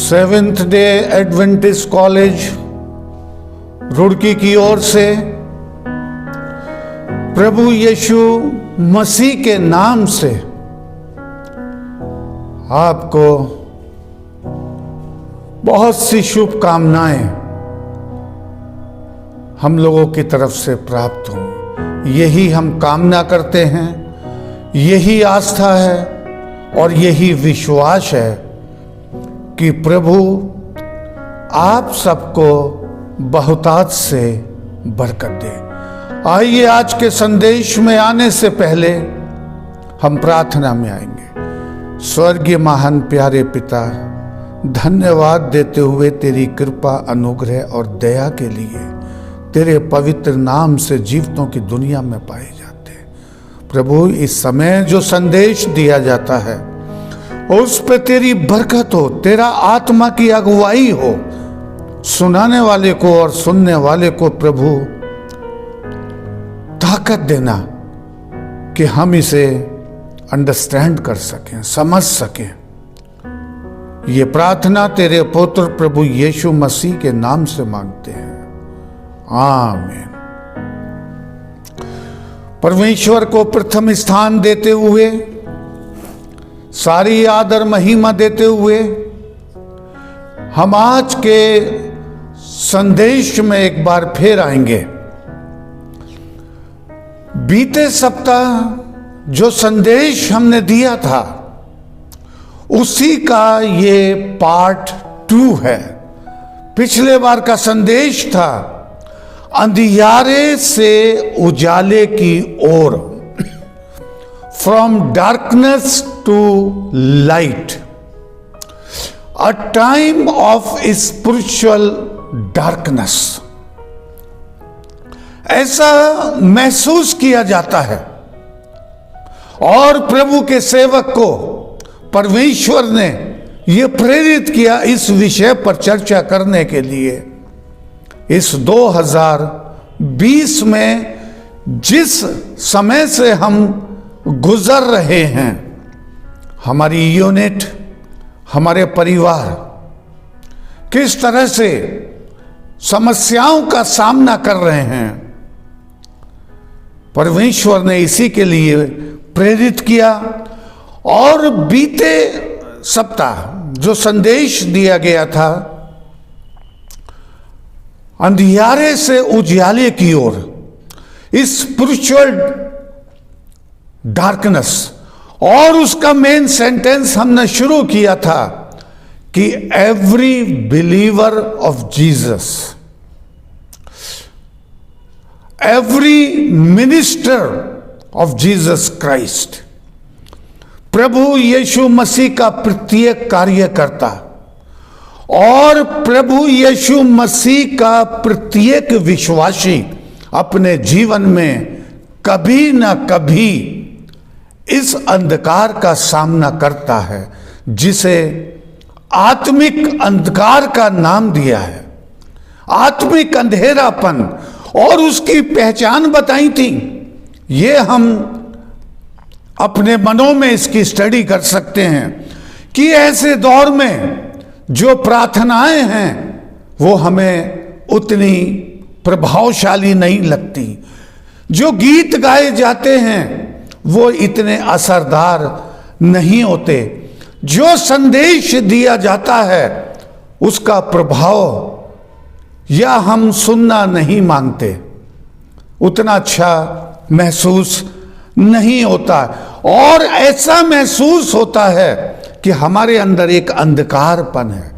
Seventh day Adventist college Roorkee की ओर से प्रभु यीशु मसीह के नाम से आपको बहुत सी शुभकामनाएं हम लोगों की तरफ से प्राप्त हों। यही हम कामना करते हैं, यही आस्था है और यही विश्वास है कि प्रभु आप सबको बहुतायत से बरकत दे। आइए आज के संदेश में आने से पहले हम प्रार्थना में आएंगे। स्वर्गीय महान प्यारे पिता, धन्यवाद देते हुए तेरी कृपा, अनुग्रह और दया के लिए तेरे पवित्र नाम से जीवितों की दुनिया में पाए जाते हैं। प्रभु, इस समय जो संदेश दिया जाता है उस पे तेरी बरकत हो, तेरा आत्मा की अगुवाई हो। सुनाने वाले को और सुनने वाले को प्रभु ताकत देना कि हम इसे अंडरस्टैंड कर सकें, समझ सकें। ये प्रार्थना तेरे पुत्र प्रभु यीशु मसीह के नाम से मांगते हैं, आमीन। परमेश्वर को प्रथम स्थान देते हुए, सारी आदर महिमा देते हुए हम आज के संदेश में एक बार फिर आएंगे। बीते सप्ताह जो संदेश हमने दिया था उसी का ये पार्ट 2 है। पिछले बार का संदेश था अंधियारे से उजाले की ओर, from darkness to light, a time of spiritual darkness. ऐसा महसूस किया जाता है और प्रभु के सेवक को परमेश्वर ने यह प्रेरित किया इस विषय पर चर्चा करने के लिए। इस 2020 में जिस समय से हम गुजर रहे हैं, हमारी यूनिट, हमारे परिवार किस तरह से समस्याओं का सामना कर रहे हैं, परमेश्वर ने इसी के लिए प्रेरित किया। और बीते सप्ताह जो संदेश दिया गया था अंधियारे से उजाले की ओर, स्पिरिचुअल डार्कनेस, और उसका मेन सेंटेंस हमने शुरू किया था कि every believer of Jesus, every minister of Jesus Christ, प्रभु यीशु मसीह का प्रत्येक कार्यकर्ता और प्रभु यीशु मसीह का प्रत्येक विश्वासी अपने जीवन में कभी ना कभी इस अंधकार का सामना करता है जिसे आत्मिक अंधकार का नाम दिया है, आत्मिक अंधेरापन। और उसकी पहचान बताई थी। ये हम अपने मनों में इसकी स्टडी कर सकते हैं कि ऐसे दौर में जो प्रार्थनाएं हैं वो हमें उतनी प्रभावशाली नहीं लगती, जो गीत गाए जाते हैं वो इतने असरदार नहीं होते, जो संदेश दिया जाता है उसका प्रभाव या हम सुनना नहीं मांगते, उतना अच्छा महसूस नहीं होता। और ऐसा महसूस होता है कि हमारे अंदर एक अंधकारपन है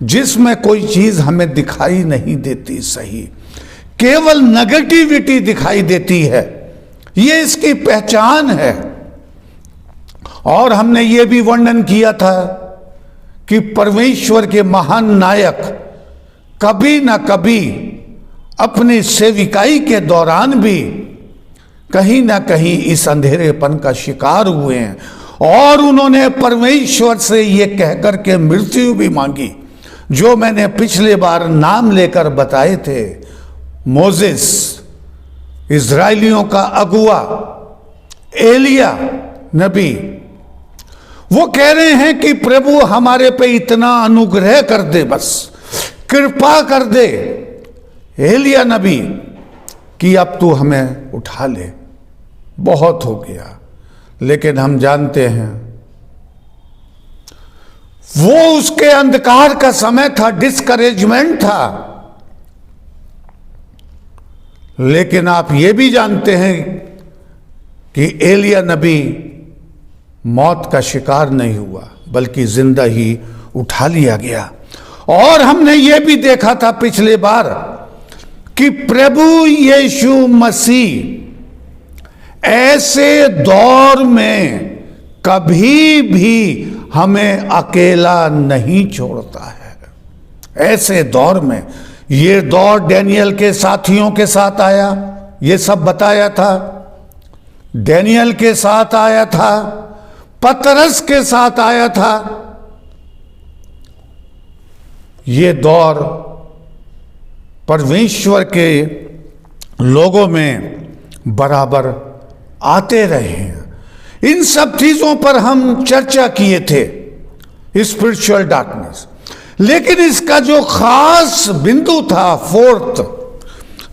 जिसमें कोई चीज हमें दिखाई नहीं देती सही, केवल नेगेटिविटी दिखाई देती है। ये इसकी पहचान है। और हमने ये भी वर्णन किया था कि परमेश्वर के महान नायक कभी ना कभी अपनी सेविकाई के दौरान भी कहीं ना कहीं इस अंधेरेपन का शिकार हुए हैं और उन्होंने परमेश्वर से ये कहकर के मृत्यु भी मांगी, जो मैंने पिछले बार नाम लेकर बताए थे। मोसेस, इजराइलियों का अगुआ, एलिया नबी, वो कह रहे हैं कि प्रभु हमारे पे इतना अनुग्रह कर दे, बस कृपा कर दे एलिया नबी कि अब तू हमें उठा ले, बहुत हो गया। लेकिन हम जानते हैं वो उसके अंधकार का समय था, डिस्करेजमेंट था। लेकिन आप ये भी जानते हैं कि एलिया नबी मौत का शिकार नहीं हुआ, बल्कि जिंदा ही उठा लिया गया। और हमने ये भी देखा था पिछले बार कि प्रभु यीशु मसीह ऐसे दौर में कभी भी हमें अकेला नहीं छोड़ता है। ऐसे दौर में, ये दौर डैनियल के साथियों के साथ आया, ये सब बताया था, डैनियल के साथ आया था, पतरस के साथ आया था। ये दौर परमेश्वर के लोगों में बराबर आते रहे हैं। इन सब चीजों पर हम चर्चा किए थे, स्पिरिचुअल डार्कनेस। लेकिन इसका जो खास बिंदु था, फोर्थ,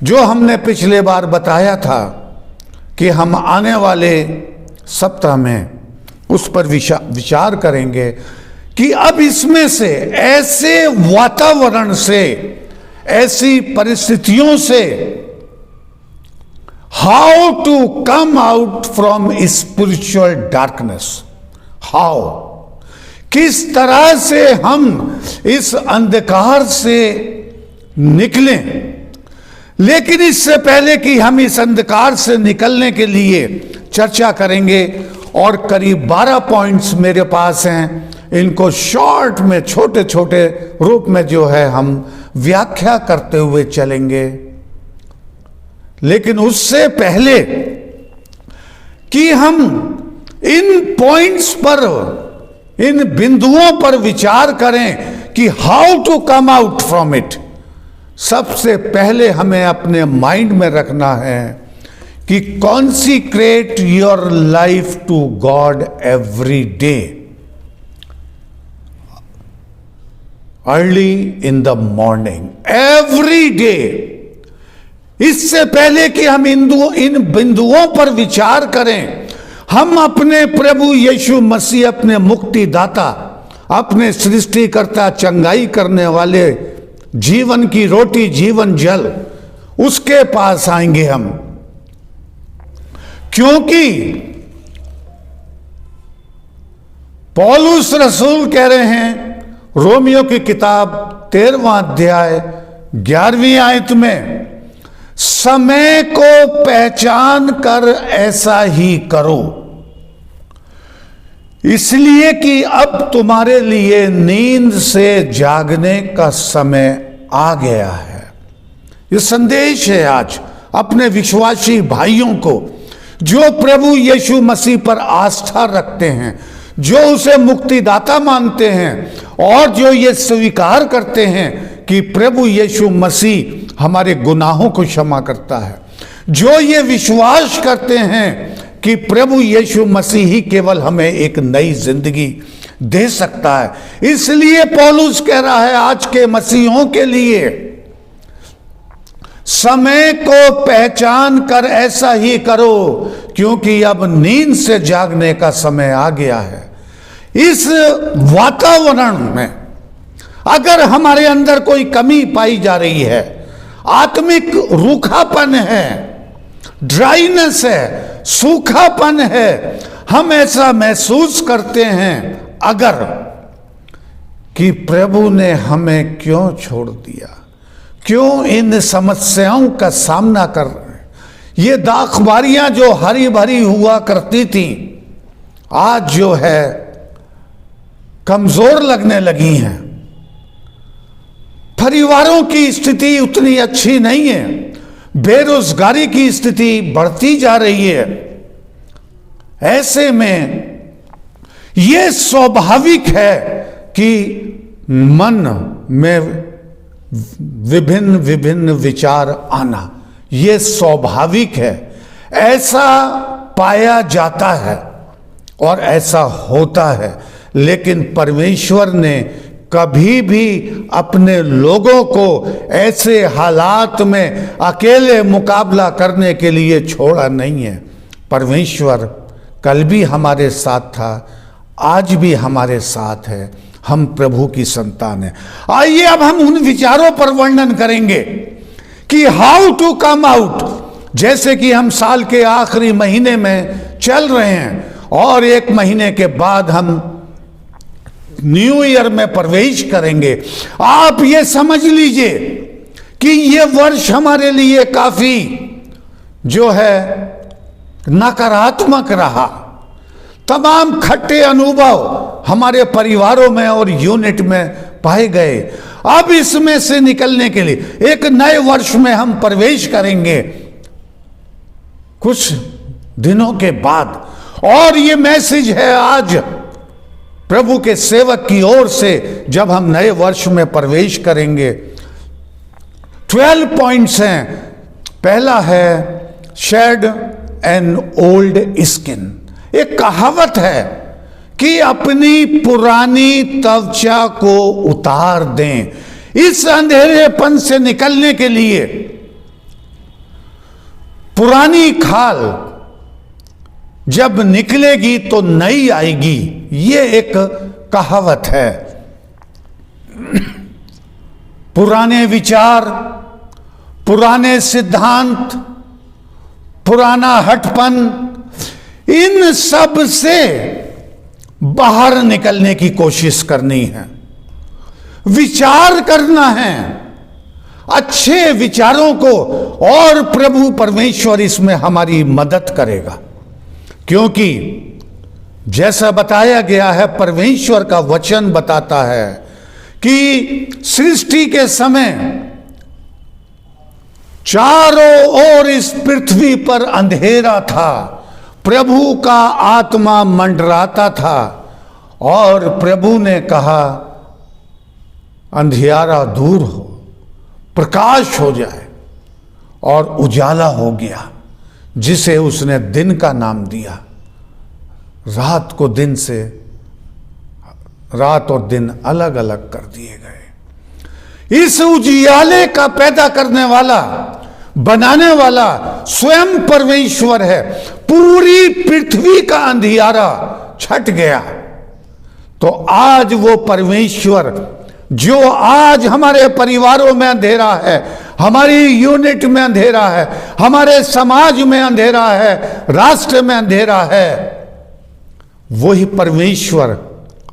जो हमने पिछले बार बताया था कि हम आने वाले सप्ताह में उस पर विचार करेंगे कि अब इसमें से, ऐसे वातावरण से, ऐसी परिस्थितियों से how to come out from spiritual darkness, how, किस तरह से हम इस अंधकार से निकलें। लेकिन इससे पहले कि हम इस अंधकार से निकलने के लिए चर्चा करेंगे, और करीब 12 पॉइंट्स मेरे पास हैं, इनको शॉर्ट में, छोटे छोटे रूप में जो है हम व्याख्या करते हुए चलेंगे। लेकिन उससे पहले कि हम इन पॉइंट्स पर, इन बिंदुओं पर विचार करें कि how to come out from it, सबसे पहले हमें अपने माइंड में रखना है कि consecrate your life to God every day, early in the morning, every day. इससे पहले कि हम इन बिंदुओं पर विचार करें, हम अपने प्रभु यीशु मसीह, अपने मुक्तिदाता, अपने सृष्टिकर्ता, चंगाई करने वाले, जीवन की रोटी, जीवन जल, उसके पास आएंगे हम। क्योंकि पौलुस रसूल कह रहे हैं, रोमियो की किताब 13वां अध्याय 11वीं आयत में, समय को पहचान कर ऐसा ही करो, इसलिए कि अब तुम्हारे लिए नींद से जागने का समय आ गया है। ये संदेश है आज अपने विश्वासी भाइयों को, जो प्रभु यीशु मसीह पर आस्था रखते हैं, जो उसे मुक्तिदाता मानते हैं, और जो ये स्वीकार करते हैं कि प्रभु यीशु मसीह हमारे गुनाहों को क्षमा करता है, जो ये विश्वास करते हैं कि प्रभु यीशु मसीह ही केवल हमें एक नई जिंदगी दे सकता है। इसलिए पौलुस कह रहा है आज के मसीहों के लिए, समय को पहचान कर ऐसा ही करो, क्योंकि अब नींद से जागने का समय आ गया है। इस वातावरण में अगर हमारे अंदर कोई कमी पाई जा रही है, आत्मिक रूखापन है, ड्राइनेस है, सूखापन है, हम ऐसा महसूस करते हैं अगर कि प्रभु ने हमें क्यों छोड़ दिया, क्यों इन समस्याओं का सामना कर रहे हैं। ये दाखबारियां जो हरी भरी हुआ करती थी, आज जो है कमजोर लगने लगी हैं। परिवारों की स्थिति उतनी अच्छी नहीं है, बेरोजगारी की स्थिति बढ़ती जा रही है। ऐसे में यह स्वाभाविक है कि मन में विभिन्न विभिन्न विचार आना, यह स्वाभाविक है, ऐसा पाया जाता है। और ऐसा होता है, लेकिन परमेश्वर ने कभी भी अपने लोगों को ऐसे हालात में अकेले मुकाबला करने के लिए छोड़ा नहीं है। परमेश्वर कल भी हमारे साथ था, आज भी हमारे साथ है। हम प्रभु की संतान हैं। आइए अब हम उन विचारों पर वर्णन करेंगे कि हाउ टू कम आउट। जैसे कि हम साल के आखिरी महीने में चल रहे हैं और एक महीने के बाद हम न्यू ईयर में प्रवेश करेंगे। आप ये समझ लीजिए कि ये वर्ष हमारे लिए काफी जो है नकारात्मक रहा। तमाम खट्टे अनुभव हमारे परिवारों में और यूनिट में पाए गए। अब इसमें से निकलने के लिए एक नए वर्ष में हम प्रवेश करेंगे कुछ दिनों के बाद, और ये मैसेज है आज प्रभु के सेवक की ओर से जब हम नए वर्ष में प्रवेश करेंगे। 12 पॉइंट्स हैं। पहला है शेड एन ओल्ड स्किन। एक कहावत है कि अपनी पुरानी त्वचा को उतार दें। इस अंधेरेपन से निकलने के लिए पुरानी खाल जब निकलेगी तो नई आएगी, ये एक कहावत है। पुराने विचार, पुराने सिद्धांत, पुराना हठपन, इन सब से बाहर निकलने की कोशिश करनी है, विचार करना है अच्छे विचारों को, और प्रभु परमेश्वर इसमें हमारी मदद करेगा। क्योंकि जैसा बताया गया है, परमेश्वर का वचन बताता है कि सृष्टि के समय चारों ओर इस पृथ्वी पर अंधेरा था, प्रभु का आत्मा मंडराता था, और प्रभु ने कहा अंधियारा दूर हो, प्रकाश हो जाए, और उजाला हो गया, जिसे उसने दिन का नाम दिया। रात को दिन से, रात और दिन अलग अलग कर दिए गए। इस उजियाले का पैदा करने वाला, बनाने वाला स्वयं परमेश्वर है। पूरी पृथ्वी का अंधियारा छट गया, तो आज वो परमेश्वर जो आज हमारे परिवारों में अंधेरा है, हमारी यूनिट में अंधेरा है, हमारे समाज में अंधेरा है, राष्ट्र में अंधेरा है, वही परमेश्वर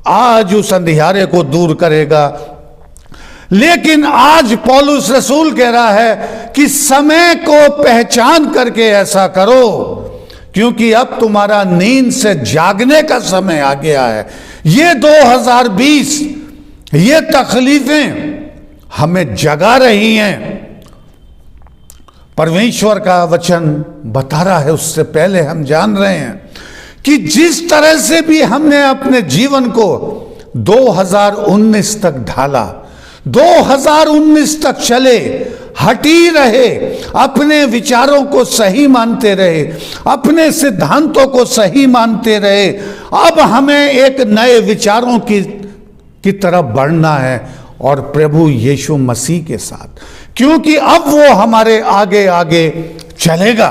आज उस अंधियारे को दूर करेगा। लेकिन आज पौलुस रसूल कह रहा है कि समय को पहचान करके ऐसा करो, क्योंकि अब तुम्हारा नींद से जागने का समय आ गया है। ये 2020 ये तकलीफें हमें जगा रही हैं। परमेश्वर का वचन बता रहा है, उससे पहले हम जान रहे हैं कि जिस तरह से भी हमने अपने जीवन को 2019 तक ढाला, 2019 तक चले, हटी रहे, अपने विचारों को सही मानते रहे, अपने सिद्धांतों को सही मानते रहे। अब हमें एक नए विचारों की तरफ बढ़ना है, और प्रभु यीशु मसीह के साथ, क्योंकि अब वो हमारे आगे आगे चलेगा।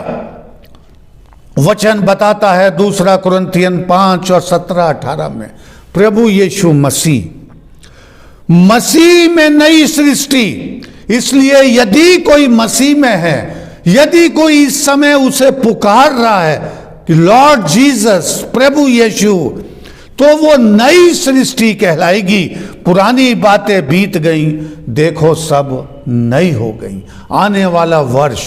वचन बताता है 2 कुरिन्थियन 5 और 17-18 में, प्रभु यीशु मसीह में नई सृष्टि। इसलिए यदि कोई मसीह में है, यदि कोई इस समय उसे पुकार रहा है कि लॉर्ड जीसस, प्रभु यीशु, तो वो नई सृष्टि कहलाएगी। पुरानी बातें बीत गई, देखो सब नई हो गई। आने वाला वर्ष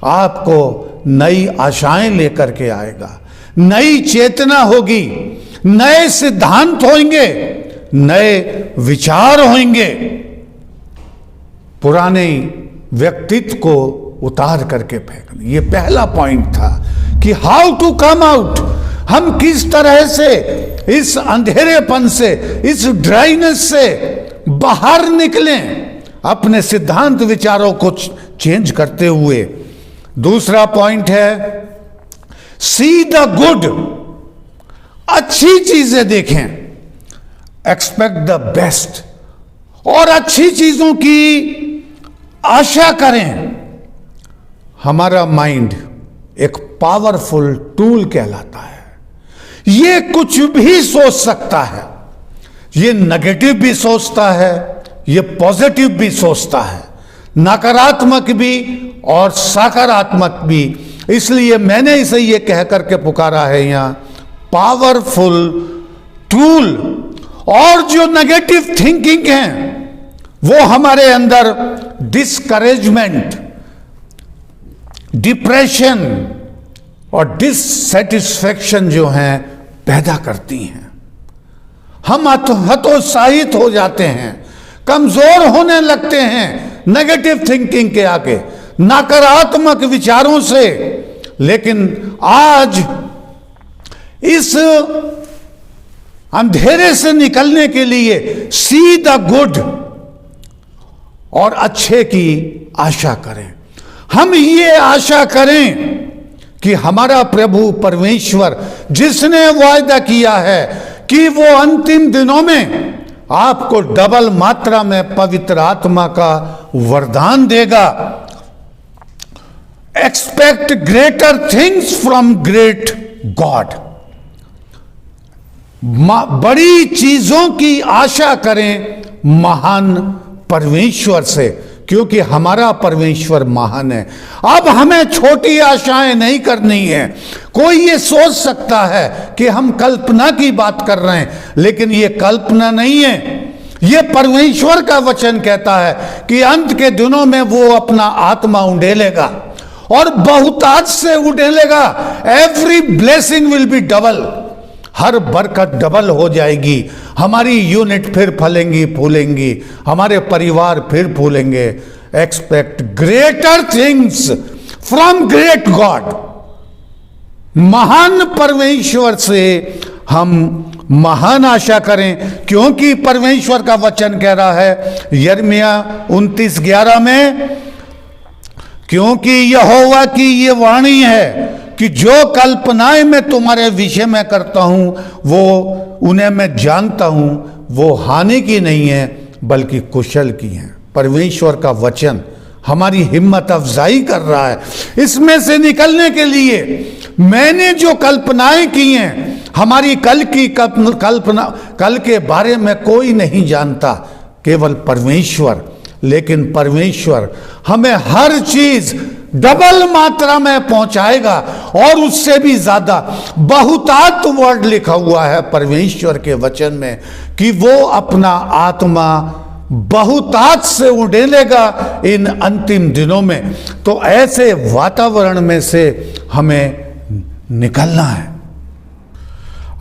आपको नई आशाएं लेकर के आएगा, नई चेतना होगी, नए सिद्धांत होंगे, नए विचार होंगे। पुराने व्यक्तित्व को उतार करके फेंकना, ये पहला पॉइंट था कि हाउ टू कम आउट। हम किस तरह से इस अंधेरेपन से, इस ड्राइनेस से बाहर निकलें, अपने सिद्धांत विचारों को चेंज करते हुए। दूसरा पॉइंट है सी द गुड अच्छी चीजें देखें, एक्सपेक्ट द बेस्ट, और अच्छी चीजों की आशा करें। हमारा माइंड एक पावरफुल टूल कहलाता है। ये कुछ भी सोच सकता है, ये नेगेटिव भी सोचता है, ये पॉजिटिव भी सोचता है, नकारात्मक भी और सकारात्मक भी। इसलिए मैंने इसे ये कह करके पुकारा है यहां पावरफुल टूल। और जो नेगेटिव थिंकिंग है वो हमारे अंदर डिस्करेजमेंट, डिप्रेशन और डिससेटिस्फैक्शन जो है पैदा करती हैं। हम हतोत्साहित हो जाते हैं, कमजोर होने लगते हैं नेगेटिव थिंकिंग के आगे, नकारात्मक विचारों से। लेकिन आज इस अंधेरे से निकलने के लिए सी द गुड और अच्छे की आशा करें। हम ये आशा करें कि हमारा प्रभु परमेश्वर जिसने वायदा किया है कि वो अंतिम दिनों में आपको डबल मात्रा में पवित्र आत्मा का वरदान देगा। Expect greater things from great God. बड़ी चीजों की आशा करें महान परमेश्वर से, क्योंकि हमारा परमेश्वर महान है। अब हमें छोटी आशाएं नहीं करनी है। कोई ये सोच सकता है कि हम कल्पना की बात कर रहे हैं, लेकिन ये कल्पना नहीं है। ये परमेश्वर का वचन कहता है कि अंत के दिनों में वो अपना आत्मा उंडेलेगा और बहुतायत से उंडेलेगा। Every blessing will be double. हर बरकत डबल हो जाएगी। हमारी यूनिट फिर फलेंगी फूलेंगी, हमारे परिवार फिर फूलेंगे। Expect greater things from great God. महान परमेश्वर से हम महान आशा करें, क्योंकि परमेश्वर का वचन कह रहा है यिर्मयाह 29:11 में, क्योंकि यहोवा की ये वाणी है कि जो कल्पनाएं मैं तुम्हारे विषय में करता हूं वो उन्हें मैं जानता हूं, वो हानि की नहीं है बल्कि कुशल की है। परमेश्वर का वचन हमारी हिम्मत अफजाई कर रहा है। इसमें से निकलने के लिए मैंने जो कल्पनाएं की हैं, हमारी कल की कल्पना, कल के बारे में कोई नहीं जानता, केवल परमेश्वर। लेकिन परमेश्वर हमें हर चीज डबल मात्रा में पहुंचाएगा और उससे भी ज्यादा। बहुतायत वर्ड लिखा हुआ है परमेश्वर के वचन में कि वो अपना आत्मा बहुतायत से उड़ेलेगा इन अंतिम दिनों में। तो ऐसे वातावरण में से हमें निकलना है।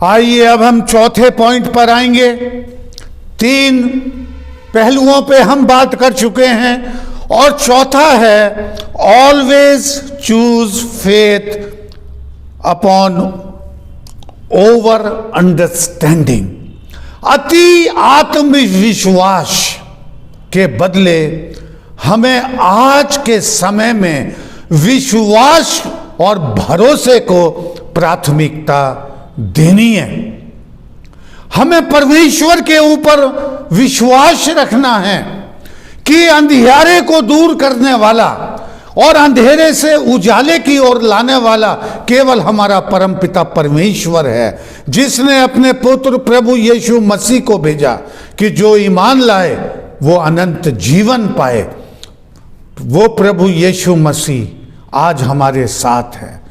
आइए अब हम चौथे पॉइंट पर आएंगे। 3 पहलुओं पे हम बात कर चुके हैं और चौथा है always choose faith upon over understanding. अति आत्मविश्वास के बदले हमें आज के समय में विश्वास और भरोसे को प्राथमिकता देनी है। हमें परमेश्वर के ऊपर विश्वास रखना है कि अंधियारे को दूर करने वाला और अंधेरे से उजाले की ओर लाने वाला केवल हमारा परमपिता परमेश्वर है, जिसने अपने पुत्र प्रभु यीशु मसीह को भेजा कि जो ईमान लाए वो अनंत जीवन पाए। वो प्रभु यीशु मसीह आज हमारे साथ है,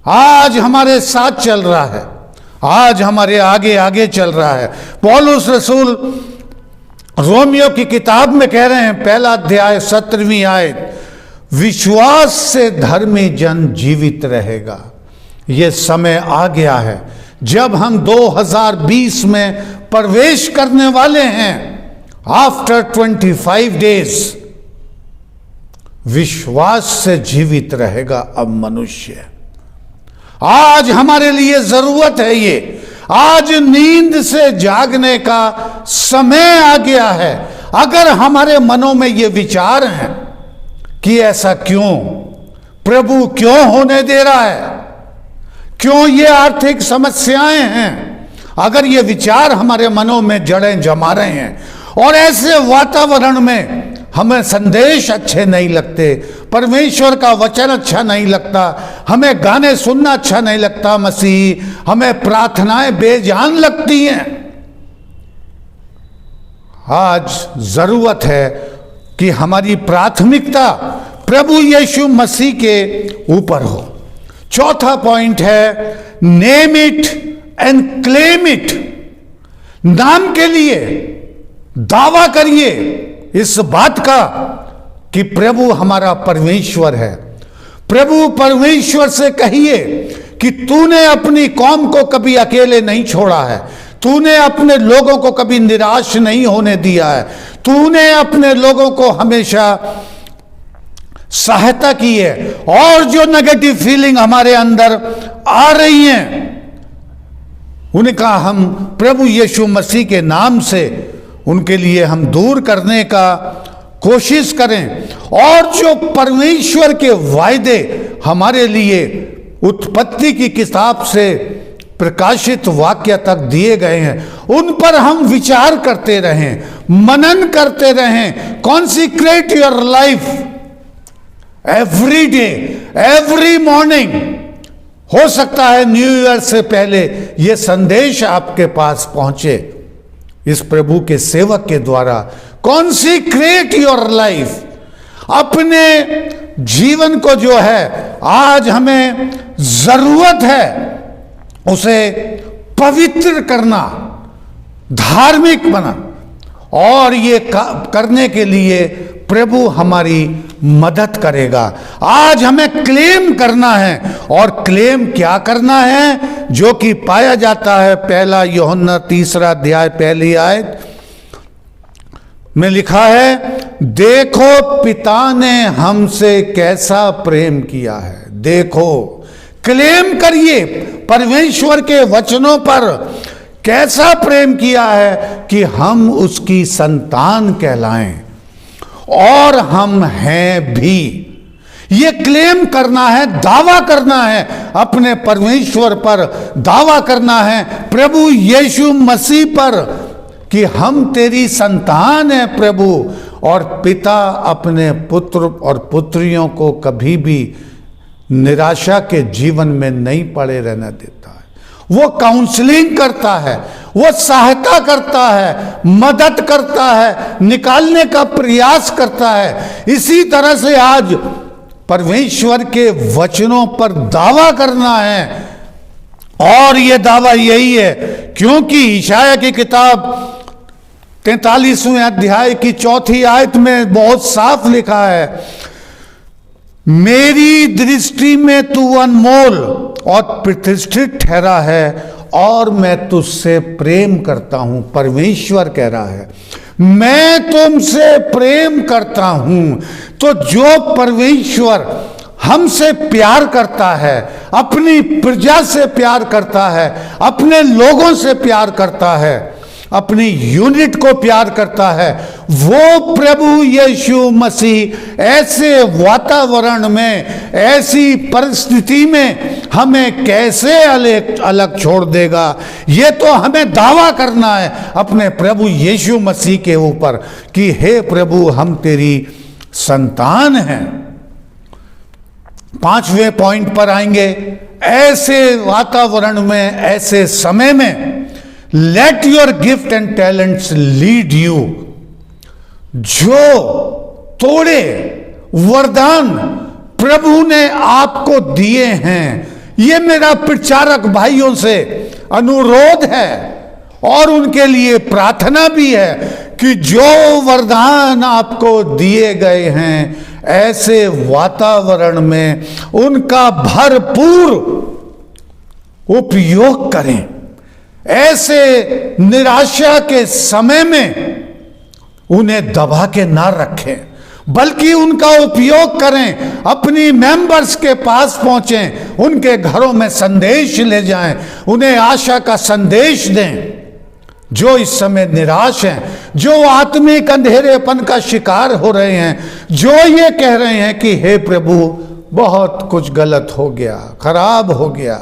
आज हमारे साथ चल रहा है, आज हमारे आगे आगे चल रहा है। पौलुस रसूल रोमियो की किताब में कह रहे हैं, 1 अध्याय 17वीं आयत, विश्वास से धर्मी जन जीवित रहेगा। यह समय आ गया है जब हम 2020 में प्रवेश करने वाले हैं। आफ्टर 25 डेज विश्वास से जीवित रहेगा अब मनुष्य। आज हमारे लिए जरूरत है ये। आज नींद से जागने का समय आ गया है। अगर हमारे मनों में ये विचार हैं कि ऐसा क्यों, प्रभु क्यों होने दे रहा है, क्यों ये आर्थिक समस्याएं हैं, अगर ये विचार हमारे मनों में जड़ें जमा रहे हैं और ऐसे वातावरण में हमें संदेश अच्छे नहीं लगते, परमेश्वर का वचन अच्छा नहीं लगता, हमें गाने सुनना अच्छा नहीं लगता, मसीह हमें प्रार्थनाएं बेजान लगती हैं, आज जरूरत है कि हमारी प्राथमिकता प्रभु यीशु मसीह के ऊपर हो। चौथा पॉइंट है name it and claim it. नाम के लिए दावा करिए इस बात का कि प्रभु हमारा परमेश्वर है। प्रभु परमेश्वर से कहिए कि तूने अपनी कौम को कभी अकेले नहीं छोड़ा है, तूने अपने लोगों को कभी निराश नहीं होने दिया है, तूने अपने लोगों को हमेशा सहायता की है। और जो नेगेटिव फीलिंग हमारे अंदर आ रही हैं उनका हम प्रभु यीशु मसीह के नाम से उनके लिए हम दूर करने का कोशिश करें। और जो परमेश्वर के वायदे हमारे लिए उत्पत्ति की किताब से प्रकाशित वाक्य तक दिए गए हैं उन पर हम विचार करते रहें, मनन करते रहें। Consecrate your life every day, every morning. हो सकता है न्यू ईयर से पहले यह संदेश आपके पास पहुंचे इस प्रभु के सेवक के द्वारा। कॉन्सिक्रेट योर लाइफ, अपने जीवन को जो है आज हमें जरूरत है उसे पवित्र करना, धार्मिक बना। और ये करने के लिए प्रभु हमारी मदद करेगा। आज हमें क्लेम करना है, और क्लेम क्या करना है जो कि पाया जाता है पहला यूहन्ना 3 अध्याय पहली आयत में लिखा है, देखो पिता ने हमसे कैसा प्रेम किया है। देखो, क्लेम करिए परमेश्वर के वचनों पर कैसा प्रेम किया है कि हम उसकी संतान कहलाएं, और हम हैं भी। ये क्लेम करना है, दावा करना है, अपने परमेश्वर पर दावा करना है, प्रभु यीशु मसीह पर कि हम तेरी संतान हैं प्रभु। और पिता अपने पुत्र और पुत्रियों को कभी भी निराशा के जीवन में नहीं पड़े रहने देता है। वो काउंसलिंग करता है, वो सहायता करता है, मदद करता है, निकालने का प्रयास करता है। इसी तरह से आज परमेश्वर के वचनों पर दावा करना है, और ये दावा यही है क्योंकि इशाया की किताब 43वें अध्याय की 4थी आयत में बहुत साफ लिखा है, मेरी दृष्टि में तू अनमोल और प्रतिष्ठित ठहरा है और मैं तुझसे प्रेम करता हूं। परमेश्वर कह रहा है मैं तुमसे प्रेम करता हूं। तो जो परमेश्वर हमसे प्यार करता है, अपनी प्रजा से प्यार करता है, अपने लोगों से प्यार करता है, अपनी यूनिट को प्यार करता है, वो प्रभु यीशु मसीह ऐसे वातावरण में, ऐसी परिस्थिति में हमें कैसे अलग छोड़ देगा। ये तो हमें दावा करना है अपने प्रभु यीशु मसीह के ऊपर कि हे प्रभु हम तेरी संतान हैं। 5वें पॉइंट पर आएंगे, ऐसे वातावरण में, ऐसे समय में let your gift and talents lead you. जो तोड़े वरदान प्रभु ने आपको दिए हैं, ये मेरा प्रचारक भाइयों से अनुरोध है और उनके लिए प्रार्थना भी है कि जो वरदान आपको दिए गए हैं ऐसे वातावरण में उनका भरपूर उपयोग करें। ऐसे निराशा के समय में उन्हें दबा के ना रखें, बल्कि उनका उपयोग करें, अपनी मेंबर्स के पास पहुंचें, उनके घरों में संदेश ले जाएं, उन्हें आशा का संदेश दें। जो इस समय निराश हैं, जो आत्मिक अंधेरेपन का शिकार हो रहे हैं, जो ये कह रहे हैं कि हे प्रभु बहुत कुछ गलत हो गया, खराब हो गया,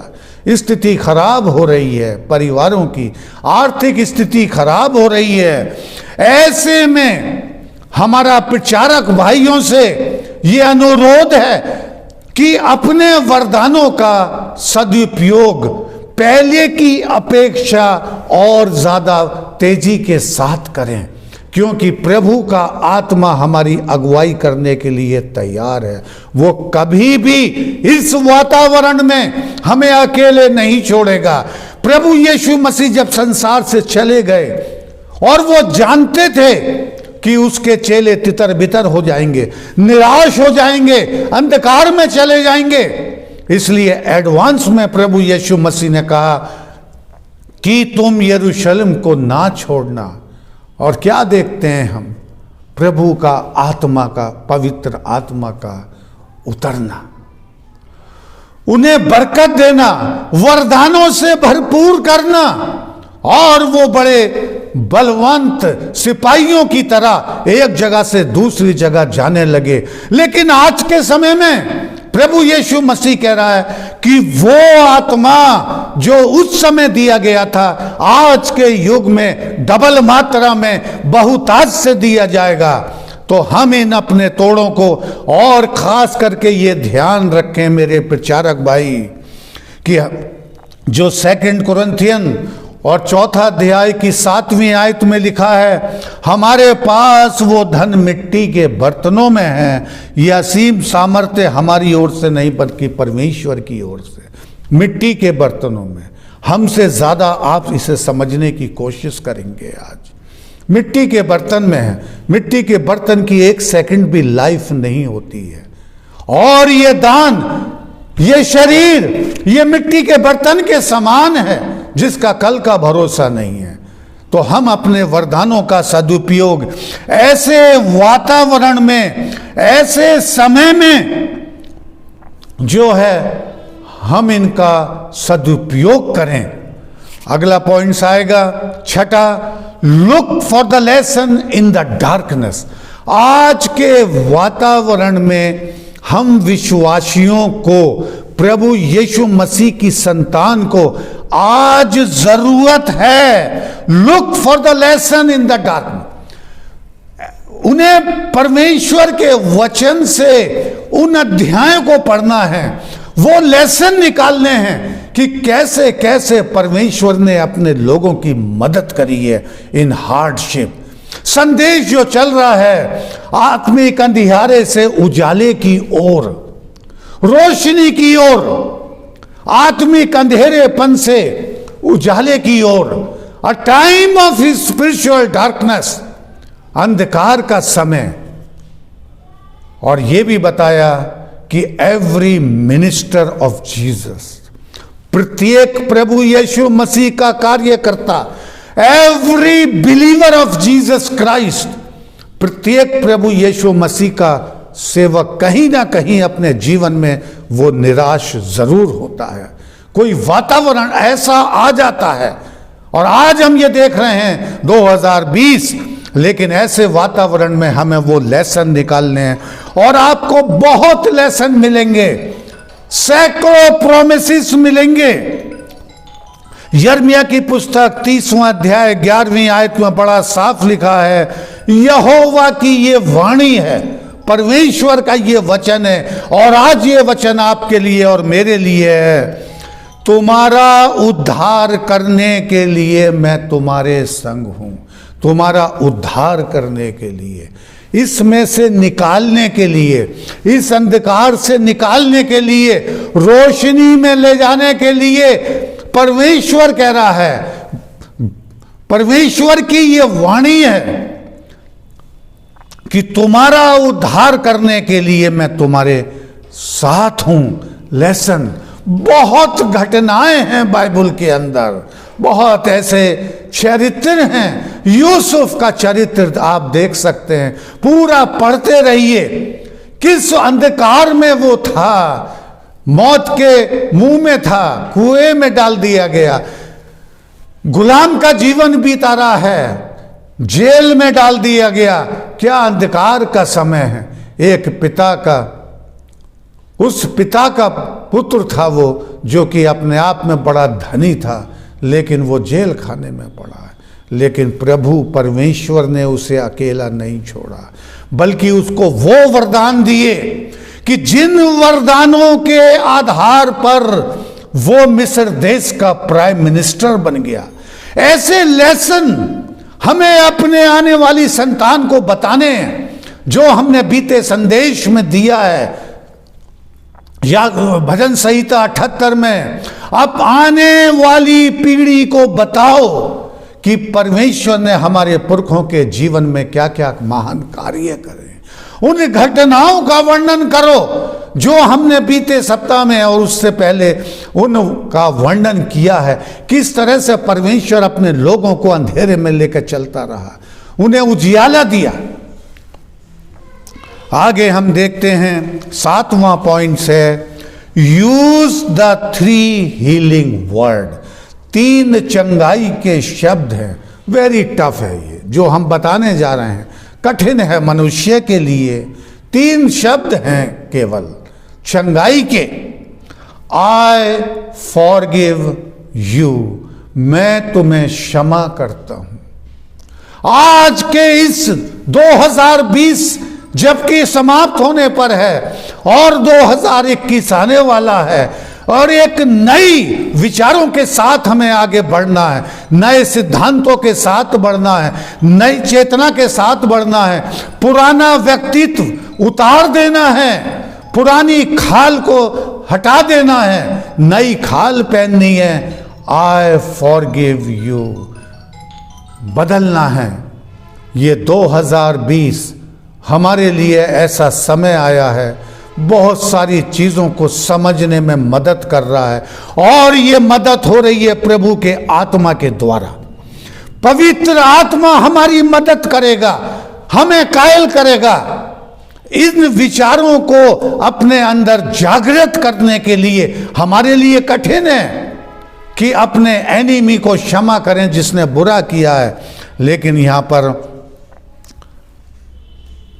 स्थिति खराब हो रही है, परिवारों की आर्थिक स्थिति खराब हो रही है। ऐसे में हमारा प्रचारक भाइयों से ये अनुरोध है कि अपने वरदानों का सदुपयोग पहले की अपेक्षा और ज्यादा तेजी के साथ करें, क्योंकि प्रभु का आत्मा हमारी अगुवाई करने के लिए तैयार है। वो कभी भी इस वातावरण में हमें अकेले नहीं छोड़ेगा। प्रभु यीशु मसीह जब संसार से चले गए और वो जानते थे कि उसके चेले तितर बितर हो जाएंगे, निराश हो जाएंगे, अंधकार में चले जाएंगे, इसलिए एडवांस में प्रभु यीशु मसीह ने कहा कि तुम यरूशलेम को ना छोड़ना। और क्या देखते हैं हम? प्रभु का आत्मा का, पवित्र आत्मा का उतरना, उन्हें बरकत देना, वरदानों से भरपूर करना, और वो बड़े बलवंत सिपाहियों की तरह एक जगह से दूसरी जगह जाने लगे। लेकिन आज के समय में प्रभु यीशु मसीह कह रहा है कि वो आत्मा जो उस समय दिया गया था, आज के युग में डबल मात्रा में बहुतायत से दिया जाएगा। तो हम इन अपने तोड़ों को और खास करके ये ध्यान रखें मेरे प्रचारक भाई कि जो 2 कुरिन्थियन और 4 अध्याय की 7वीं आयत में लिखा है, हमारे पास वो धन मिट्टी के बर्तनों में है, यह असीम सामर्थ्य हमारी ओर से नहीं बल्कि परमेश्वर की ओर से। मिट्टी के बर्तनों में, हमसे ज्यादा आप इसे समझने की कोशिश करेंगे। आज मिट्टी के बर्तन में है। मिट्टी के बर्तन की 1 सेकंड भी लाइफ नहीं होती है। और ये दान, ये शरीर, ये मिट्टी के बर्तन के समान है जिसका कल का भरोसा नहीं है। तो हम अपने वरदानों का सदुपयोग ऐसे वातावरण में, ऐसे समय में जो है, हम इनका सदुपयोग करें। अगला पॉइंट्स आएगा 6, look for the lesson in the darkness. आज के वातावरण में हम विश्वासियों को, प्रभु यीशु मसीह की संतान को आज जरूरत है look for the lesson in the darkness. उन्हें परमेश्वर के वचन से उन अध्यायों को पढ़ना है, वो लेसन निकालने हैं कि कैसे कैसे परमेश्वर ने अपने लोगों की मदद करी है इन हार्डशिप। संदेश जो चल रहा है आत्मिक अंधियारे से उजाले की ओर, रोशनी की ओर, आत्मिक अंधेरेपन से उजाले की ओर, a time of spiritual darkness, अंधकार का समय। और यह भी बताया कि एवरी मिनिस्टर ऑफ जीसस, प्रत्येक प्रभु यीशु मसीह का कार्यकर्ता, every believer of Jesus Christ, प्रत्येक प्रभु यीशु मसीह का सेवक कहीं ना कहीं अपने जीवन में वो निराश जरूर होता है। कोई वातावरण ऐसा आ जाता है, और आज हम ये देख रहे हैं 2020, लेकिन ऐसे वातावरण में हमें वो लेसन निकालने हैं। और आपको बहुत लेसन मिलेंगे, सैकड़ों प्रोमिसेस मिलेंगे। यिर्मयाह की पुस्तक 30वां अध्याय 11वीं आयत में बड़ा साफ लिखा है, यहोवा की ये वाणी है, परमेश्वर का ये वचन है, और आज ये वचन आपके लिए और मेरे लिए है, तुम्हारा उद्धार करने के लिए मैं तुम्हारे संग हूं। तुम्हारा उद्धार करने के लिए, इसमें से निकालने के लिए, इस अंधकार से निकालने के लिए, रोशनी में ले जाने के लिए परमेश्वर कह रहा है। परमेश्वर की ये वाणी है कि तुम्हारा उद्धार करने के लिए मैं तुम्हारे साथ हूं। लेसन, बहुत घटनाएं हैं बाइबल के अंदर, बहुत ऐसे चरित्र हैं। यूसुफ का चरित्र आप देख सकते हैं, पूरा पढ़ते रहिए। किस अंधकार में वो था, मौत के मुंह में था, कुएं में डाल दिया गया, गुलाम का जीवन बीता रहा है, जेल में डाल दिया गया। क्या अंधकार का समय है। एक पिता का उस पिता का पुत्र था वो, जो कि अपने आप में बड़ा धनी था, लेकिन वो जेल खाने में पड़ा है। लेकिन प्रभु परमेश्वर ने उसे अकेला नहीं छोड़ा, बल्कि उसको वो वरदान दिए कि जिन वरदानों के आधार पर वो मिस्र देश का प्राइम मिनिस्टर बन गया। ऐसे लेसन हमें अपने आने वाली संतान को बताने हैं, जो हमने बीते संदेश में दिया है, या भजन संहिता 78 में, अब आने वाली पीढ़ी को बताओ कि परमेश्वर ने हमारे पुरखों के जीवन में क्या क्या महान कार्य करे। उन घटनाओं का वर्णन करो जो हमने बीते सप्ताह में और उससे पहले उनका वर्णन किया है, किस तरह से परमेश्वर अपने लोगों को अंधेरे में लेकर चलता रहा, उन्हें उजियाला दिया। आगे हम देखते हैं 7वां पॉइंट से, यूज द 3 हीलिंग वर्ड। 3 चंगाई के शब्द हैं। वेरी टफ है ये जो हम बताने जा रहे हैं, कठिन है मनुष्य के लिए। 3 शब्द हैं केवल चंगाई के। आई फॉरगिव यू, मैं तुम्हें क्षमा करता हूं। आज के इस 2020 जबकि समाप्त होने पर है और 2021 आने वाला है, और एक नई विचारों के साथ हमें आगे बढ़ना है, नए सिद्धांतों के साथ बढ़ना है, नई चेतना के साथ बढ़ना है। पुराना व्यक्तित्व उतार देना है, पुरानी खाल को हटा देना है, नई खाल पहननी है। आई फॉरगिव यू, बदलना है। ये 2020 हमारे लिए ऐसा समय आया है, बहुत सारी चीजों को समझने में मदद कर रहा है, और ये मदद हो रही है प्रभु के आत्मा के द्वारा। पवित्र आत्मा हमारी मदद करेगा, हमें कायल करेगा इन विचारों को अपने अंदर जागृत करने के लिए। हमारे लिए कठिन है कि अपने एनिमी को क्षमा करें जिसने बुरा किया है, लेकिन यहां पर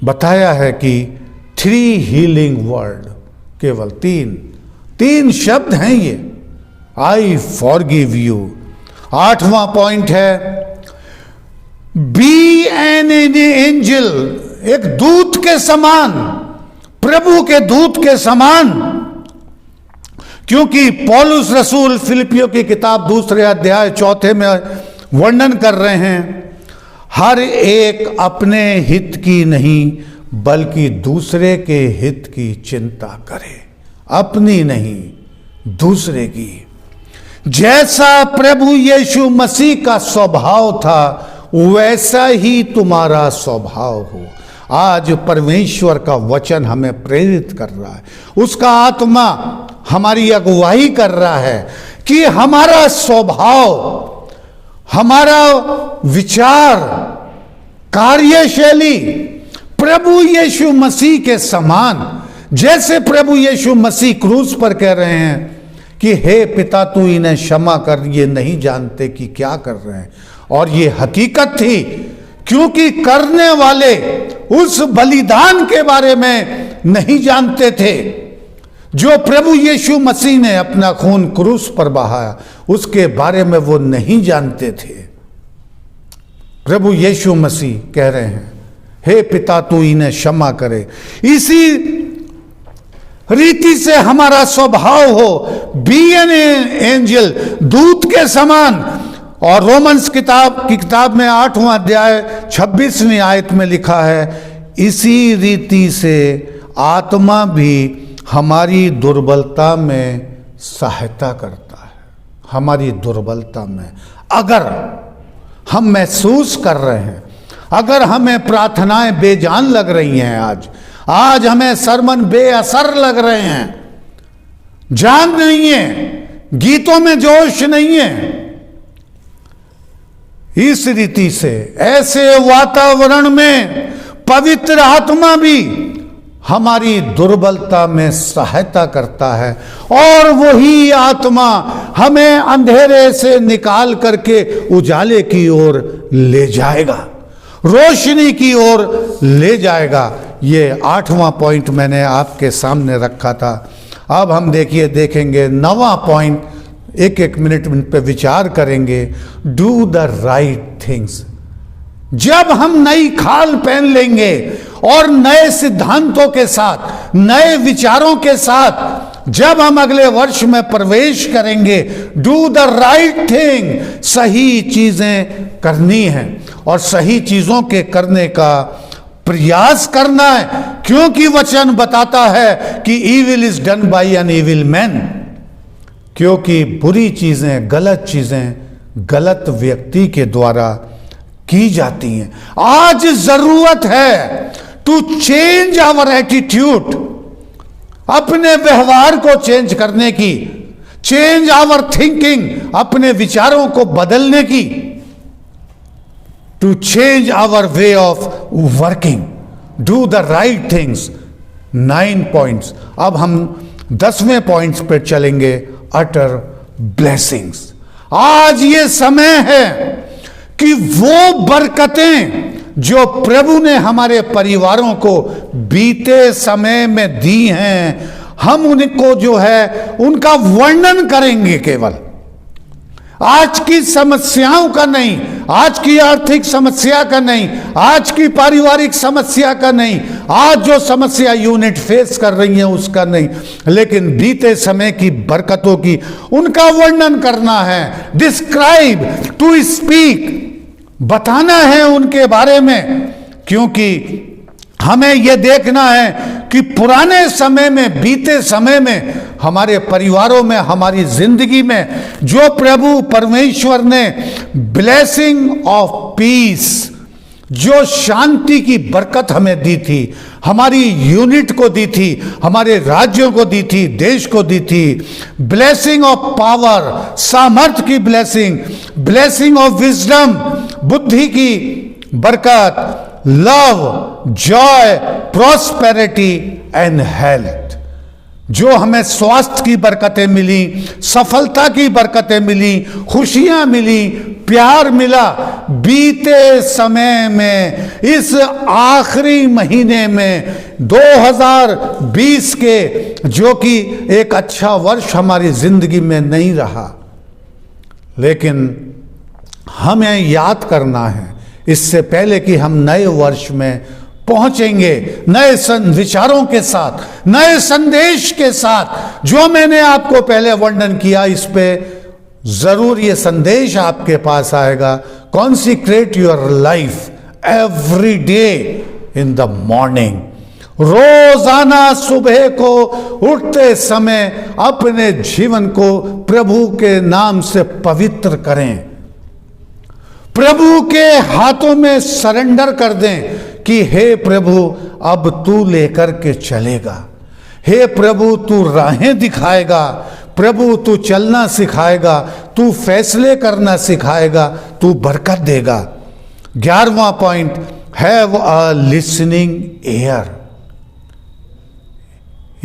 बताया है कि 3 हीलिंग वर्ड, केवल 3 शब्द हैं ये। I forgive you. 8वां पॉइंट है, बी एन एंजल, एक दूत के समान, प्रभु के दूत के समान। क्योंकि पौलुस रसूल फिलिपियों की किताब 2 अध्याय 4 में वर्णन कर रहे हैं, हर एक अपने हित की नहीं बल्कि दूसरे के हित की चिंता करे, अपनी नहीं दूसरे की। जैसा प्रभु यीशु मसीह का स्वभाव था वैसा ही तुम्हारा स्वभाव हो। आज परमेश्वर का वचन हमें प्रेरित कर रहा है, उसका आत्मा हमारी अगुवाई कर रहा है कि हमारा स्वभाव, हमारा विचार, कार्यशैली प्रभु यीशु मसीह के समान। जैसे प्रभु यीशु मसीह क्रूस पर कह रहे हैं कि हे पिता तू इन्हें क्षमा कर, ये नहीं जानते कि क्या कर रहे हैं। और ये हकीकत थी, क्योंकि करने वाले उस बलिदान के बारे में नहीं जानते थे जो प्रभु यीशु मसीह ने अपना खून क्रूस पर बहाया, उसके बारे में वो नहीं जानते थे। प्रभु यीशु मसीह कह रहे हैं हे पिता तू इन्हें क्षमा करे। इसी रीति से हमारा स्वभाव हो, बी एन एंजल, दूत के समान। और रोमन्स किताब में 8वां अध्याय 26वीं आयत में लिखा है, इसी रीति से आत्मा भी हमारी दुर्बलता में सहायता करता है। हमारी दुर्बलता में अगर हम महसूस कर रहे हैं, अगर हमें प्रार्थनाएं बेजान लग रही हैं, आज हमें सरमन बेअसर लग रहे हैं, जान नहीं है, गीतों में जोश नहीं है, इस रीति से ऐसे वातावरण में पवित्र आत्मा भी हमारी दुर्बलता में सहायता करता है, और वही आत्मा हमें अंधेरे से निकाल करके उजाले की ओर ले जाएगा, रोशनी की ओर ले जाएगा। ये 8वां पॉइंट मैंने आपके सामने रखा था। अब हम देखेंगे 9वां पॉइंट, एक मिनट पे विचार करेंगे। Do the right things. जब हम नई खाल पहन लेंगे और नए सिद्धांतों के साथ, नए विचारों के साथ जब हम अगले वर्ष में प्रवेश करेंगे, डू द राइट थिंग, सही चीजें करनी है और सही चीजों के करने का प्रयास करना है, क्योंकि वचन बताता है कि evil is done by N evil man. क्योंकि बुरी चीजें, गलत चीजें गलत व्यक्ति के द्वारा की जाती हैं। आज जरूरत है टू चेंज आवर एटीट्यूड, अपने व्यवहार को चेंज करने की, चेंज आवर थिंकिंग, अपने विचारों को बदलने की, to change our way of working, do the right things. 9 points. अब हम 10वें पॉइंट्स पर चलेंगे, अटर ब्लेसिंग्स। आज ये समय है कि वो बरकतें जो प्रभु ने हमारे परिवारों को बीते समय में दी हैं, हम उनको जो है उनका वर्णन करेंगे। केवल आज की समस्याओं का नहीं, आज की आर्थिक समस्या का नहीं, आज की पारिवारिक समस्या का नहीं, आज जो समस्या यूनिट फेस कर रही है उसका नहीं, लेकिन बीते समय की बरकतों की, उनका वर्णन करना है। डिस्क्राइब, टू स्पीक, बताना है उनके बारे में। क्योंकि हमें यह देखना है कि पुराने समय में, बीते समय में, हमारे परिवारों में, हमारी जिंदगी में जो प्रभु परमेश्वर ने ब्लेसिंग ऑफ पीस, जो शांति की बरकत हमें दी थी, हमारी यूनिट को दी थी, हमारे राज्यों को दी थी, देश को दी थी। ब्लेसिंग ऑफ पावर, सामर्थ की ब्लेसिंग, ब्लेसिंग ऑफ विजडम, बुद्धि की बरकत, love, Joy, prosperity and health. जो हमें स्वास्थ्य की बरकतें मिली, सफलता की बरकतें मिली, खुशियां मिली, प्यार मिला बीते समय में, इस आखिरी महीने में 2020 के, जो कि एक अच्छा वर्ष हमारी जिंदगी में नहीं रहा, लेकिन हमें याद करना है इससे पहले कि हम नए वर्ष में पहुंचेंगे, नए विचारों के साथ, नए संदेश के साथ। जो मैंने आपको पहले वर्णन किया, इस पे जरूर ये संदेश आपके पास आएगा। Consecrate your life every day in the morning. रोजाना सुबह को उठते समय अपने जीवन को प्रभु के नाम से पवित्र करें, प्रभु के हाथों में सरेंडर कर दें कि हे प्रभु, अब तू लेकर के चलेगा, हे प्रभु तू राहें दिखाएगा, प्रभु तू चलना सिखाएगा, तू फैसले करना सिखाएगा, तू बरकत देगा। 11वां point, have a listening ear.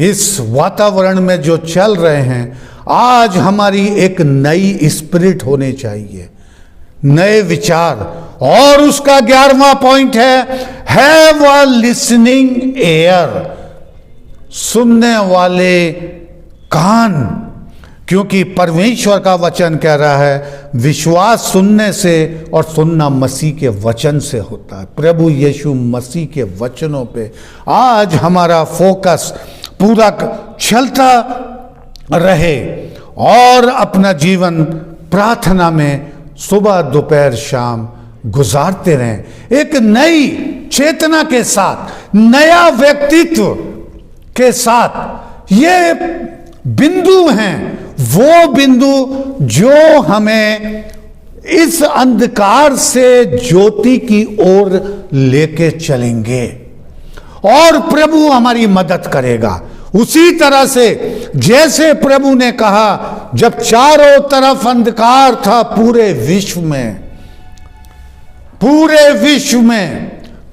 इस वातावरण में जो चल रहे हैं, आज हमारी एक नई स्पिरिट होनी चाहिए, नए विचार। और उसका 11वां पॉइंट है, हैव अ लिसनिंग ईयर, सुनने वाले कान। क्योंकि परमेश्वर का वचन कह रहा है, विश्वास सुनने से और सुनना मसीह के वचन से होता है। प्रभु यीशु मसीह के वचनों पे आज हमारा फोकस पूरा चलता रहे और अपना जीवन प्रार्थना में सुबह दोपहर शाम गुजारते रहें, एक नई चेतना के साथ, नया व्यक्तित्व के साथ। ये बिंदु हैं, वो बिंदु जो हमें इस अंधकार से ज्योति की ओर लेके चलेंगे और प्रभु हमारी मदद करेगा। उसी तरह से जैसे प्रभु ने कहा, जब चारों तरफ अंधकार था पूरे विश्व में,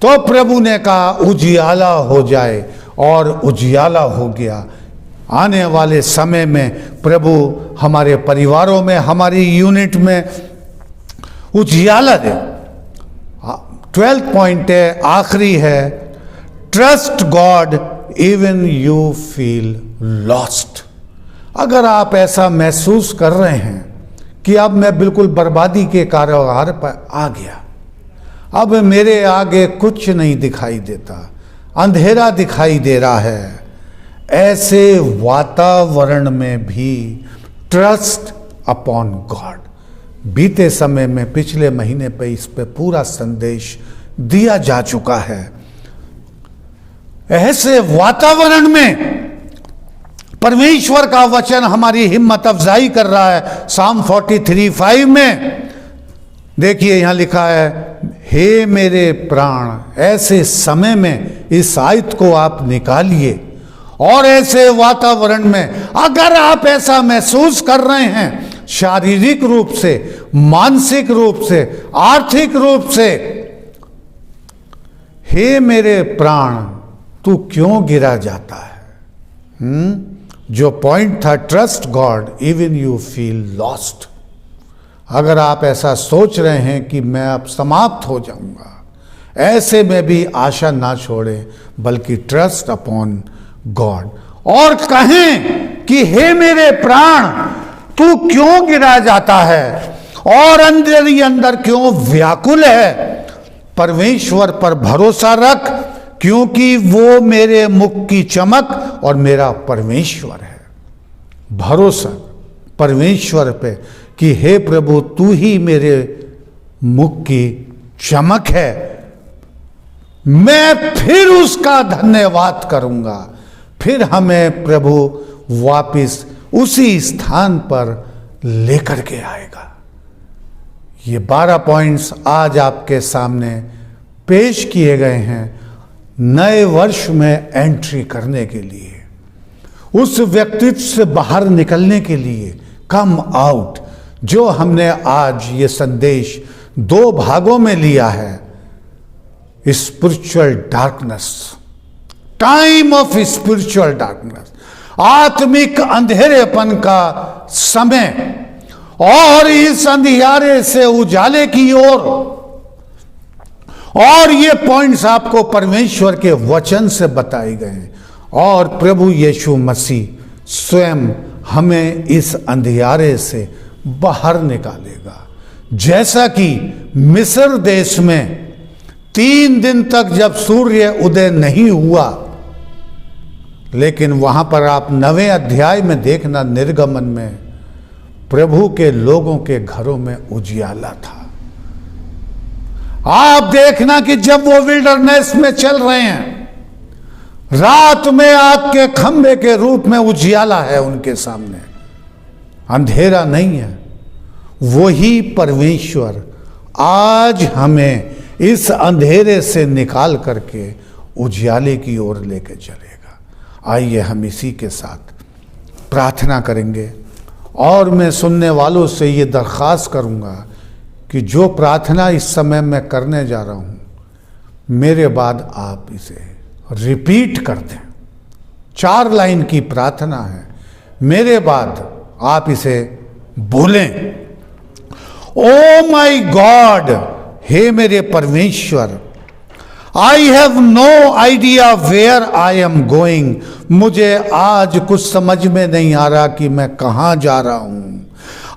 तो प्रभु ने कहा उजियाला हो जाए, और उजियाला हो गया। आने वाले समय में प्रभु हमारे परिवारों में, हमारी यूनिट में उजियाला दे। 12th पॉइंट है, आखिरी है, trust God even you feel lost. अगर आप ऐसा महसूस कर रहे हैं कि अब मैं बिल्कुल बर्बादी के कारोबार पर आ गया, अब मेरे आगे कुछ नहीं दिखाई देता, अंधेरा दिखाई दे रहा है, ऐसे वातावरण में भी ट्रस्ट अपॉन गॉड। बीते समय में पिछले महीने पे इस पे पूरा संदेश दिया जा चुका है। ऐसे वातावरण में परमेश्वर का वचन हमारी हिम्मत अफजाई कर रहा है। साम 43:5 में देखिए यहां लिखा है, हे मेरे प्राण, ऐसे समय में इस आयत को आप निकालिए और ऐसे वातावरण में अगर आप ऐसा महसूस कर रहे हैं, शारीरिक रूप से, मानसिक रूप से, आर्थिक रूप से, हे मेरे प्राण तू क्यों गिरा जाता है। जो पॉइंट था, trust God even you feel lost. अगर आप ऐसा सोच रहे हैं कि मैं अब समाप्त हो जाऊंगा, ऐसे में भी आशा ना छोड़े, बल्कि ट्रस्ट अपॉन गॉड और कहें कि हे मेरे प्राण तू क्यों गिरा जाता है और अंदर ही अंदर क्यों व्याकुल है। परमेश्वर पर भरोसा रख, क्योंकि वो मेरे मुख की चमक और मेरा परमेश्वर है। भरोसा परमेश्वर पे कि हे प्रभु तू ही मेरे मुख की चमक है, मैं फिर उसका धन्यवाद करूंगा। फिर हमें प्रभु वापिस उसी स्थान पर लेकर के आएगा। ये 12 पॉइंट्स आज आपके सामने पेश किए गए हैं नए वर्ष में एंट्री करने के लिए, उस व्यक्तित्व से बाहर निकलने के लिए, कम आउट। जो हमने आज ये संदेश 2 भागों में लिया है, spiritual darkness, time of spiritual darkness, आत्मिक अंधेरेपन का समय, और इस अंधियारे से उजाले की ओर। और ये पॉइंट्स आपको परमेश्वर के वचन से बताए गए हैं, और प्रभु यीशु मसीह स्वयं हमें इस अंधियारे से बाहर निकालेगा। जैसा कि मिस्र देश में 3 दिन तक जब सूर्य उदय नहीं हुआ, लेकिन वहां पर आप 9वें अध्याय में देखना, निर्गमन में प्रभु के लोगों के घरों में उजियाला था। आप देखना कि जब वो विल्डरनेस में चल रहे हैं, रात में आग के खंभे के रूप में उजियाला है उनके सामने, अंधेरा नहीं है। वही परमेश्वर आज हमें इस अंधेरे से निकाल करके उजियाले की ओर लेके चलेगा। आइए हम इसी के साथ प्रार्थना करेंगे, और मैं सुनने वालों से ये दरख्वास्त करूंगा कि जो प्रार्थना इस समय मैं करने जा रहा हूं, मेरे बाद आप इसे रिपीट कर दें। 4 लाइन की प्रार्थना है, मेरे बाद आप इसे बोलें। ओ माई गॉड, हे मेरे परमेश्वर, I have no idea where I am going. मुझे आज कुछ समझ में नहीं आ रहा कि मैं कहाँ जा रहा हूं।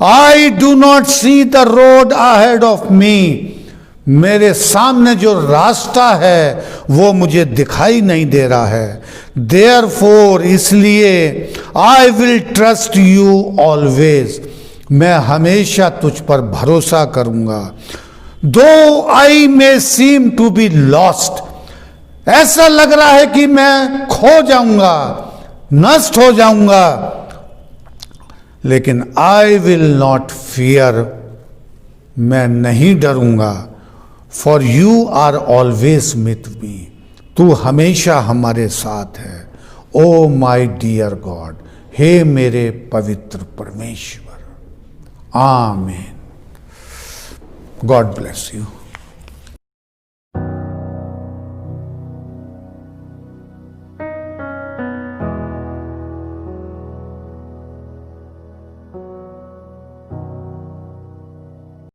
I do not see the road ahead of me. मेरे सामने जो रास्ता है वो मुझे दिखाई नहीं दे रहा है। देयरफॉर, इसलिए I will trust you always. मैं हमेशा तुझ पर भरोसा करूंगा। दो आई मे सीम टू बी लॉस्ट, ऐसा लग रहा है कि मैं खो जाऊंगा, नष्ट हो जाऊंगा, लेकिन आई विल नॉट फियर, मैं नहीं डरूंगा। For you are always with me, तू हमेशा हमारे साथ है। ओ माई डियर गॉड, हे मेरे पवित्र परमेश्वर। आमीन। God bless you.